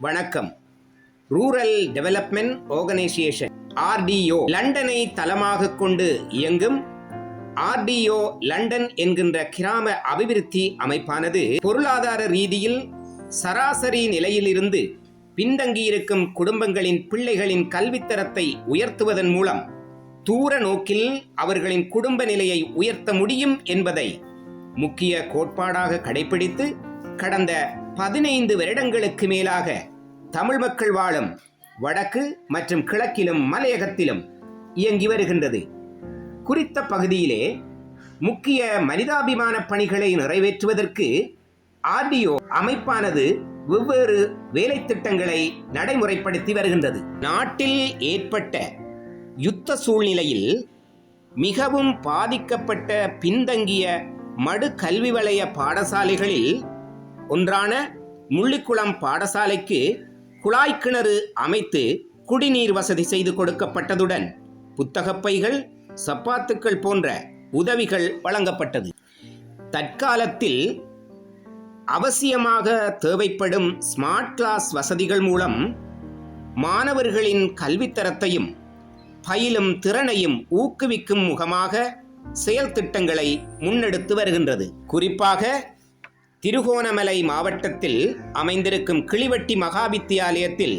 வணக்கம். Rural development organisation RDO லண்டனை தளமாக கொண்டு இயங்கும் RDO லண்டன் என்கின்ற கிராம அபிவிருத்தி அமைப்பானது பொருளாதார ரீதியில் சராசரி நிலையிலிருந்து பின்தங்கியிருக்கும் குடும்பங்களின் பிள்ளைகளின் கல்வித்தரத்தை உயர்த்துவதன் மூலம் தூர நோக்கில் அவர்களின் குடும்ப நிலையை உயர்த்த முடியும் என்பதை முக்கிய கோட்பாடாக கடைபிடித்து கடந்த 15 வருடங்களுக்கு மேலாக தமிழ் மக்கள் வாழும் வடக்கு மற்றும் கிழக்கிலும் மலையகத்திலும் இயங்கி வருகின்றது. குறித்த பகுதியிலே முக்கிய மனிதாபிமான பணிகளை நிறைவேற்றுவதற்கு RDO அமைப்பானது வெவ்வேறு வேலை திட்டங்களை நடைமுறைப்படுத்தி வருகின்றது. நாட்டில் ஏற்பட்ட யுத்த சூழ்நிலையில் மிகவும் பாதிக்கப்பட்ட பின்தங்கிய மடு கல்வி வலய பாடசாலைகளில் ஒன்றான முள்ளிக்குளம் பாடசாலைக்கு குழாய் கிணறு அமைத்து குடிநீர் வசதி செய்து கொடுக்கப்பட்டதுடன் புத்தகப்பைகள், சப்பாத்துக்கள் போன்ற உதவிகள் வழங்கப்பட்டது. தற்காலத்தில் அவசியமாக தேவைப்படும் ஸ்மார்ட் கிளாஸ் வசதிகள் மூலம் மாணவர்களின் கல்வித்தரத்தையும் பயிலும் திறனையும் ஊக்குவிக்கும் முகமாக செயல் திட்டங்களை முன்னெடுத்து வருகின்றது. குறிப்பாக திருகோணமலை மாவட்டத்தில் அமைந்திருக்கும் கிளிவட்டி மகாவித்தியாலயத்தில்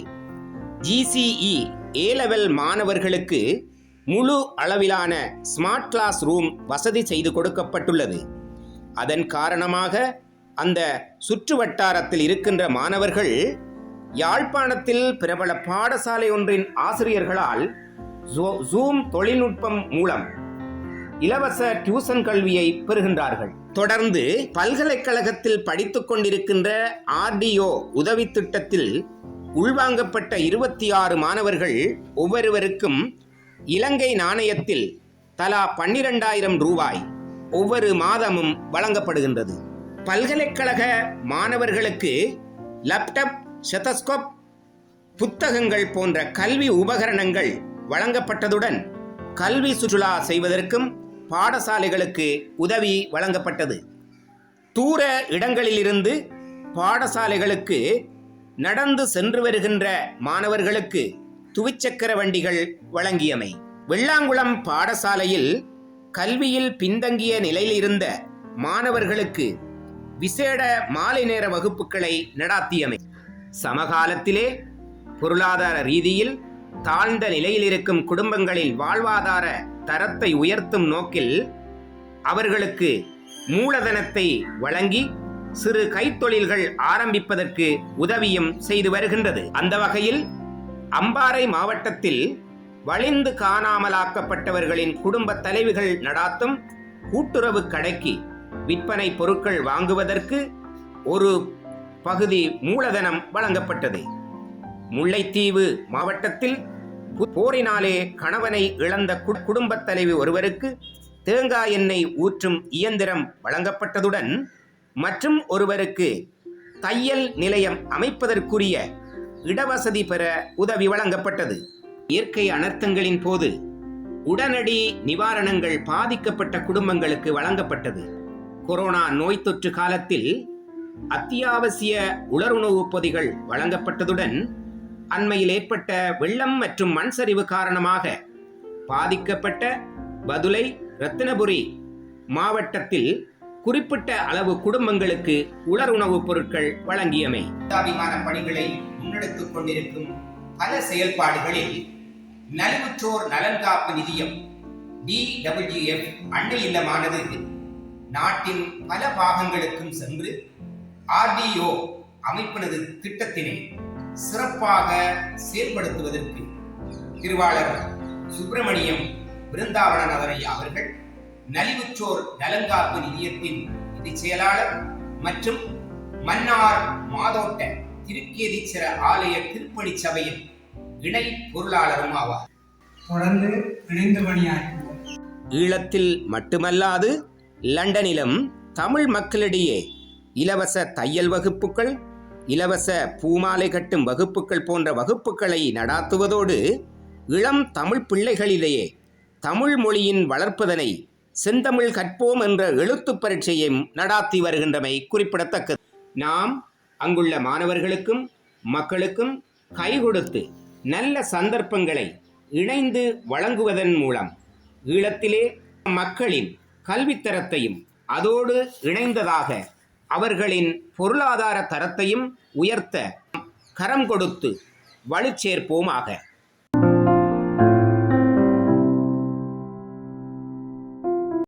GCE A-லெவல் மாணவர்களுக்கு முழு அளவிலான ஸ்மார்ட் கிளாஸ் ரூம் வசதி செய்து கொடுக்கப்பட்டுள்ளது. அதன் காரணமாக அந்த சுற்று வட்டாரத்தில் இருக்கின்ற மாணவர்கள் யாழ்ப்பாணத்தில் பிரபல பாடசாலை ஒன்றின் ஆசிரியர்களால் ஜூம் தொழில்நுட்பம் மூலம் இலவச டியூஷன் கல்வியை பெறுகின்றார்கள். தொடர்ந்து பல்கலைக்கழகத்தில் படித்துக் கொண்டிருக்கின்ற RDO உதவி திட்டத்தில் உள்வாங்கப்பட்ட 26 மாணவர்கள் ஒவ்வொருவருக்கும் இலங்கை நாணயத்தில் தலா 12,000 ரூபாய் ஒவ்வொரு மாதமும் வழங்கப்படுகின்றது. பல்கலைக்கழக மாணவர்களுக்கு லேப்டாப், ஸ்டெதஸ்கோப், புத்தகங்கள் போன்ற கல்வி உபகரணங்கள் வழங்கப்பட்டதுடன் கல்வி சுற்றுலா செய்வதற்கும் பாடசாலைகளுக்கு உதவி வழங்கப்பட்டது. தூர இடங்களிலிருந்து பாடசாலைகளுக்கு நடந்து சென்று வருகின்ற மாணவர்களுக்கு துவிச்சக்கர வண்டிகள் வழங்கியமை. வெள்ளாங்குளம் பாடசாலையில் கல்வியில் பின்தங்கிய நிலையில் இருந்த மாணவர்களுக்கு விசேட மாலை நேர வகுப்புகளை நடாத்தியமை. சமகாலத்திலே பொருளாதார ரீதியில் தாழ்ந்த நிலையில் இருக்கும் குடும்பங்களில் வாழ்வாதார தரத்தை உயர்த்தும் நோக்கில் அவர்களுக்கு மூலதனத்தை வழங்கி சிறு கைத்தொழில்கள் ஆரம்பிப்பதற்கு உதவியும் செய்து வருகின்றது. அந்த வகையில் அம்பாறை மாவட்டத்தில் வலிந்து காணாமலாக்கப்பட்டவர்களின் குடும்ப தலைவிகள் நடாத்தும் கூட்டுறவு கடைக்கு விற்பனை பொருட்கள் வாங்குவதற்கு ஒரு பகுதி மூலதனம் வழங்கப்பட்டது. முல்லைத்தீவு மாவட்டத்தில் போரினாலே கணவனை இழந்த குடும்பத் தலைவி ஒருவருக்கு தேங்காய் எண்ணெய் ஊற்றும் இயந்திரம் வழங்கப்பட்டதுடன் மற்றும் ஒருவருக்கு தையல் நிலையம் அமைப்பதற்குரிய இடவசதி பெற உதவி வழங்கப்பட்டது. இயற்கை அனர்த்தங்களின் போது உடனடி நிவாரணங்கள் பாதிக்கப்பட்ட குடும்பங்களுக்கு வழங்கப்பட்டது. கொரோனா நோய் தொற்று காலத்தில் அத்தியாவசிய உலருணவுப் பொதிகள் வழங்கப்பட்டதுடன் அண்மையில் ஏற்பட்ட வெள்ளம் மற்றும் மண் சரிவு காரணமாக பாதிக்கப்பட்ட பதுளை, ரத்தினபுரி மாவட்டத்தில் குறிப்பிட்ட அளவு குடும்பங்களுக்கு உலருணவுப் பொருட்கள் வழங்கியமை. மனிதாபிமான பணிகளை முன்னெடுத்துக் கொண்டிருக்கும் பல செயல்பாடுகளில் நலிவுற்றோர் நலன் காப்பு நிதியம் DWF அண்டை இல்லமானது நாட்டின் பல பாகங்களுக்கும் சென்று RDO அமைப்பினது திட்டத்தினை சிறப்பாக செயல்படுத்துவதற்கு திருவாளர் சுப்பிரமணியம் பிருந்தாவன நகரையா அவர்கள் நலிவுற்றோர் நலன்காப்பு நிதியத்தின் நிதிச் செயலாளர் மற்றும் மன்னார் மாதோட்ட திருக்கேதீச்சர ஆலய திருப்பணி சபையின் இணை பொருளாளரும் ஆவார். தொடர்ந்து இணைந்து பணியாற்றுவோம். ஈழத்தில் மட்டுமல்லாது லண்டனிலும் தமிழ் மக்களிடையே இலவச தையல் வகுப்புகள், இலவச பூமாலை கட்டும் வகுப்புகள் போன்ற வகுப்புகளை நடாத்துவதோடு இளம் தமிழ் பிள்ளைகளிடையே தமிழ் மொழியின் வளர்ப்பதனை செந்தமிழ் கற்போம் என்ற எழுத்து பரீட்சையை நடாத்தி வருகின்றமை குறிப்பிடத்தக்கது. நாம் அங்குள்ள மாணவர்களுக்கும் மக்களுக்கும் கை கொடுத்து நல்ல சந்தர்ப்பங்களை இணைந்து வழங்குவதன் மூலம் ஈழத்திலே மக்களின் கல்வித்தரத்தையும் அதோடு இணைந்ததாக அவர்களின் பொருளாதார தரத்தையும் உயர்த்த கரம் கொடுத்து வலுச்சேர்ப்போமாக.